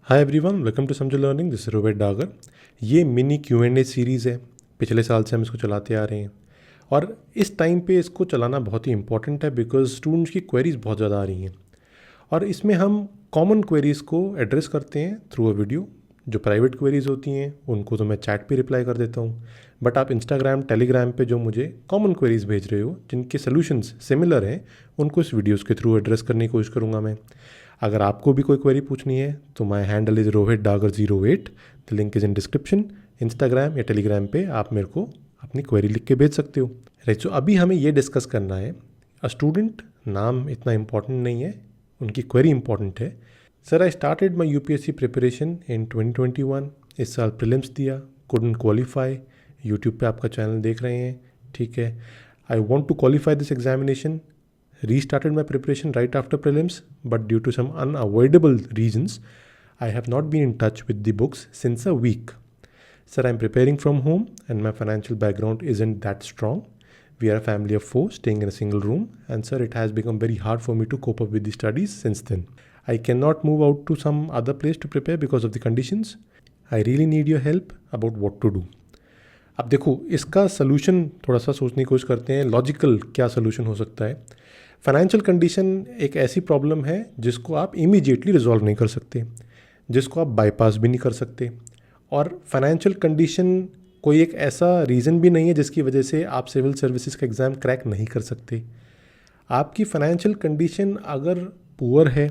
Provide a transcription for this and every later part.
Hi everyone, welcome to समझो learning. This is Rohit Dagar. ये mini Q&A series है। पिछले साल से हम इसको चलाते आ रहे हैं और इस टाइम पे इसको चलाना बहुत ही इंपॉर्टेंट है बिकॉज स्टूडेंट्स की क्वेरीज बहुत ज़्यादा आ रही हैं और इसमें हम कॉमन क्वेरीज़ को एड्रेस करते हैं थ्रू अ वीडियो। जो प्राइवेट क्वेरीज़ होती हैं उनको तो मैं चैट पे रिप्लाई कर देता हूँ, बट आप इंस्टाग्राम टेलीग्राम पे जो मुझे कॉमन क्वेरीज़ भेज रहे हो जिनके सोल्यूशंस सिमिलर हैं उनको इस वीडियोज़ के थ्रू एड्रेस करने की कोशिश करूँगा मैं। अगर आपको भी कोई क्वेरी पूछनी है तो my handle is Rohit Dagar 08। The link is in description. Instagram या टेलीग्राम पे आप मेरे को अपनी क्वेरी लिख के भेज सकते हो। राइट, सो अभी हमें ये डिस्कस करना है। अ स्टूडेंट नाम इतना इम्पॉर्टेंट नहीं है, उनकी क्वेरी इंपॉर्टेंट है। Sir, I started my UPSC preparation in 2021। इस साल प्रीलिम्स दिया, कुडंट क्वालिफाई। यूट्यूब पे आपका चैनल देख रहे हैं, ठीक है। I want to qualify this examination, restarted my preparation right after prelims, but due to some unavoidable reasons I have not been in touch with the books since a week. Sir, I'm preparing from home and my financial background isn't that strong. We are a family of 4 staying in a single room, and sir, it has become very hard for me to cope up with the studies since then. I cannot move out to some other place to prepare because of the conditions. I really need your help about what to do. अब देखो, इसका solution थोड़ा सा सोचने की कोशिश करते हैं। लॉजिकल क्या सोल्यूशन हो सकता है। फाइनेंशियल कंडीशन एक ऐसी प्रॉब्लम है जिसको आप इमीडिएटली रिजॉल्व नहीं कर सकते, जिसको आप बाईपास भी नहीं कर सकते। और फाइनेंशियल कंडीशन कोई एक ऐसा रीज़न भी नहीं है जिसकी वजह से आप सिविल सर्विसेज का एग्ज़ाम क्रैक नहीं कर सकते। आपकी फाइनेंशियल कंडीशन अगर पुअर है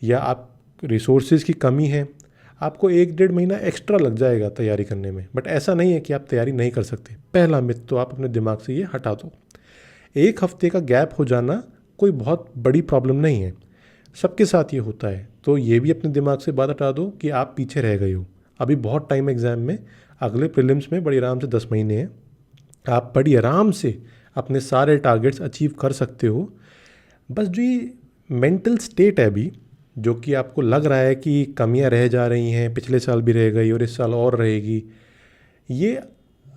या आप रिसोर्सेज की कमी है, आपको 1-1.5 महीना एक्स्ट्रा लग जाएगा तैयारी करने में, बट ऐसा नहीं है कि आप तैयारी नहीं कर सकते। पहला मिथ तो आप अपने दिमाग से ये हटा दो। 1 हफ्ते का गैप हो जाना कोई बहुत बड़ी प्रॉब्लम नहीं है, सबके साथ ये होता है। तो ये भी अपने दिमाग से बात हटा दो कि आप पीछे रह गए हो। अभी बहुत टाइम एग्ज़ाम में, अगले प्रीलिम्स में बड़ी आराम से 10 महीने हैं। आप बड़ी आराम से अपने सारे टारगेट्स अचीव कर सकते हो। बस जो ये मेंटल स्टेट है अभी, जो कि आपको लग रहा है कि कमियां रह जा रही हैं, पिछले साल भी रह गई और इस साल और रहेगी, ये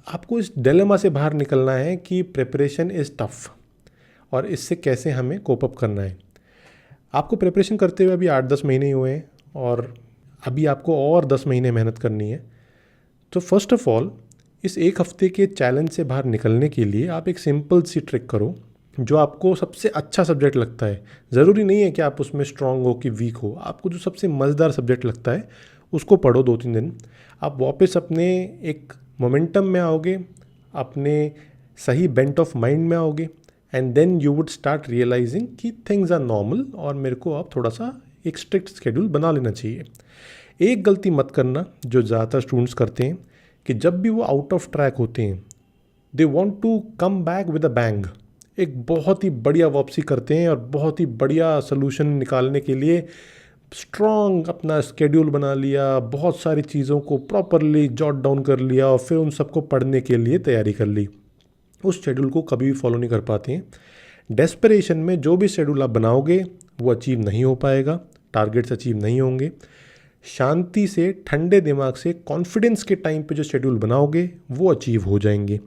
आपको इस डिलेमा से बाहर निकलना है कि प्रिपरेशन इज़ टफ़ और इससे कैसे हमें कोप अप करना है। आपको प्रिपरेशन करते हुए अभी 8-10 महीने ही हुए हैं और अभी आपको और 10 महीने मेहनत करनी है। तो फर्स्ट ऑफ ऑल, इस 1 हफ्ते के चैलेंज से बाहर निकलने के लिए आप एक सिंपल सी ट्रिक करो। जो आपको सबसे अच्छा सब्जेक्ट लगता है, ज़रूरी नहीं है कि आप उसमें स्ट्रांग हो कि वीक हो, आपको जो सबसे मज़ेदार सब्जेक्ट लगता है उसको पढ़ो 2-3 दिन। आप वापस अपने एक मोमेंटम में आओगे, अपने सही बेंट ऑफ माइंड में आओगे, and then you would start realising कि थिंग्स आर नॉर्मल और मेरे को अब थोड़ा सा एक स्ट्रिक्ट स्केड्यूल बना लेना चाहिए। एक गलती मत करना जो ज़्यादातर स्टूडेंट्स करते हैं कि जब भी वो आउट ऑफ ट्रैक होते हैं, they want to come back with a bang. एक बहुत ही बढ़िया वापसी करते हैं और बहुत ही बढ़िया सोल्यूशन निकालने के लिए स्ट्रॉन्ग अपना स्केड्यूल बना लिया, बहुत सारी चीज़ों को प्रॉपरली जॉट डाउन कर लिया और फिर उन सबको पढ़ने के लिए तैयारी कर ली। उस शेड्यूल को कभी भी फॉलो नहीं कर पाते हैं। डेस्परेशन में जो भी शेड्यूल आप बनाओगे वो अचीव नहीं हो पाएगा, टारगेट्स अचीव नहीं होंगे। शांति से, ठंडे दिमाग से, कॉन्फिडेंस के टाइम पे जो शेड्यूल बनाओगे वो अचीव हो जाएंगे।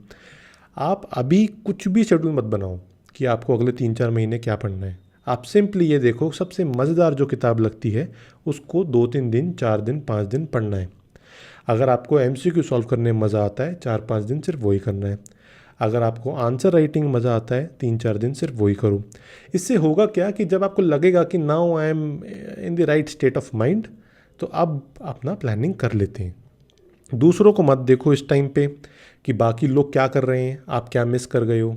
आप अभी कुछ भी शेड्यूल मत बनाओ कि आपको अगले 3-4 महीने क्या पढ़ना है। आप सिंपली ये देखो, सबसे मज़ेदार जो किताब लगती है उसको 2-3 दिन, 4 दिन, 5 दिन पढ़ना है। अगर आपको MCQ सॉल्व करने में मज़ा आता है, 4-5 दिन सिर्फ वही करना है। अगर आपको आंसर राइटिंग मज़ा आता है, 3-4 दिन सिर्फ वही करो। इससे होगा क्या कि जब आपको लगेगा कि now I am in the right state of mind, तो अब अपना प्लानिंग कर लेते हैं। दूसरों को मत देखो इस टाइम पे कि बाकी लोग क्या कर रहे हैं, आप क्या मिस कर गए हो।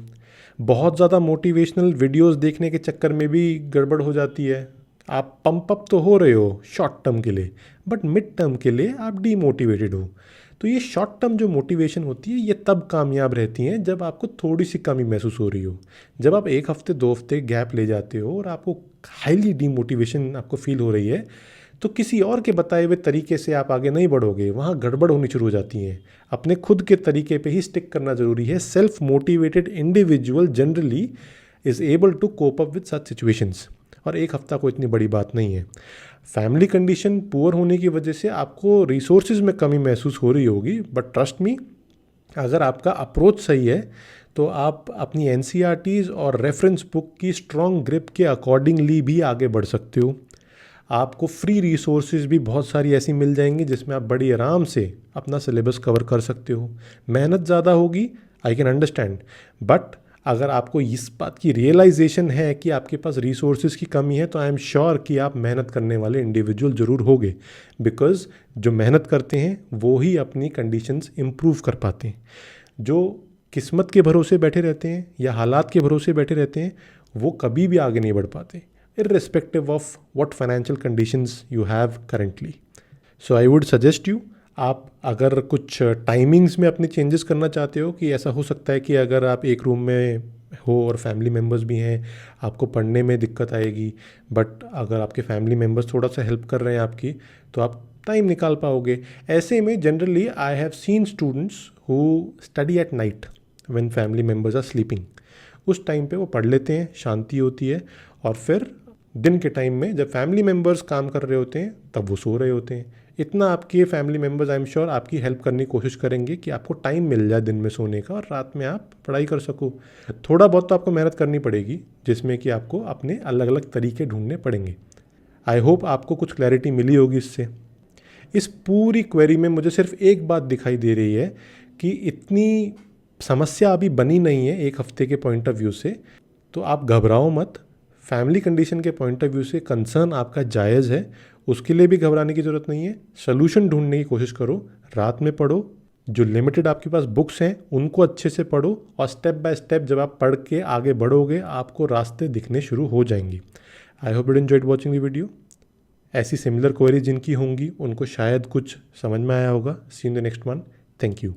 बहुत ज़्यादा मोटिवेशनल वीडियोस देखने के चक्कर में भी गड़बड़ हो जाती है। आप पंप अप तो हो रहे हो शॉर्ट टर्म के लिए, बट मिड टर्म के लिए आप डीमोटिवेटेड हो। तो ये शॉर्ट टर्म जो मोटिवेशन होती है ये तब कामयाब रहती हैं जब आपको थोड़ी सी कमी महसूस हो रही हो। जब आप 1 हफ्ते 2 हफ्ते गैप ले जाते हो और आपको हाईली डीमोटिवेशन आपको फील हो रही है, तो किसी और के बताए हुए तरीके से आप आगे नहीं बढ़ोगे, वहाँ गड़बड़ होनी शुरू हो जाती हैं। अपने खुद के तरीके पे ही स्टिक करना ज़रूरी है। Self motivated individual generally is able to cope up with such situations, और 1 हफ्ता कोई इतनी बड़ी बात नहीं है। फैमिली कंडीशन पुअर होने की वजह से आपको रिसोर्सेज में कमी महसूस हो रही होगी, बट ट्रस्ट मी, अगर आपका अप्रोच सही है तो आप अपनी NCERTs और रेफरेंस बुक की स्ट्रॉन्ग ग्रिप के अकॉर्डिंगली भी आगे बढ़ सकते हो। आपको फ्री रिसोर्सेज भी बहुत सारी ऐसी मिल जाएंगी जिसमें आप बड़ी आराम से अपना सिलेबस कवर कर सकते हो। मेहनत ज़्यादा होगी, आई कैन अंडरस्टैंड, बट अगर आपको इस बात की रियलाइजेशन है कि आपके पास रिसोर्सेज की कमी है तो आई एम श्योर कि आप मेहनत करने वाले इंडिविजुअल ज़रूर होगे, बिकॉज़ जो मेहनत करते हैं वो ही अपनी कंडीशंस इम्प्रूव कर पाते हैं। जो किस्मत के भरोसे बैठे रहते हैं या हालात के भरोसे बैठे रहते हैं वो कभी भी आगे नहीं बढ़ पाते, irrespective of what financial conditions you have currently. So I would suggest you, आप अगर कुछ टाइमिंग्स में अपने चेंजेस करना चाहते हो कि ऐसा हो सकता है कि अगर आप एक रूम में हो और फैमिली मेम्बर्स भी हैं, आपको पढ़ने में दिक्कत आएगी, बट अगर आपके फैमिली मेम्बर्स थोड़ा सा हेल्प कर रहे हैं आपकी तो आप टाइम निकाल पाओगे। ऐसे में generally I have seen students who study at night when family members are sleeping. उस टाइम पे वो पढ़ लेते हैं, शांति होती है, और फिर दिन के टाइम में जब फैमिली मेम्बर्स काम कर रहे होते हैं तब वो सो रहे होते हैं। इतना आपके family members I am sure आपकी हेल्प करने की कोशिश करेंगे कि आपको टाइम मिल जाए दिन में सोने का और रात में आप पढ़ाई कर सको। थोड़ा बहुत तो आपको मेहनत करनी पड़ेगी जिसमें कि आपको अपने अलग अलग तरीके ढूंढने पड़ेंगे। आई होप आपको कुछ क्लैरिटी मिली होगी इससे। इस पूरी क्वेरी में मुझे सिर्फ एक बात दिखाई दे रही है कि इतनी समस्या अभी बनी नहीं है एक हफ्ते के पॉइंट ऑफ व्यू से, तो आप घबराओ मत। फैमिली कंडीशन के पॉइंट ऑफ व्यू से कंसर्न आपका जायज़ है, उसके लिए भी घबराने की ज़रूरत नहीं है। सोल्यूशन ढूंढने की कोशिश करो, रात में पढ़ो, जो लिमिटेड आपके पास बुक्स हैं उनको अच्छे से पढ़ो, और स्टेप बाय स्टेप जब आप पढ़ के आगे बढ़ोगे आपको रास्ते दिखने शुरू हो जाएंगे। I hope you enjoyed watching the video. ऐसी सिमिलर क्वेरीज जिनकी होंगी उनको शायद कुछ समझ में आया होगा। See in the next one. Thank you.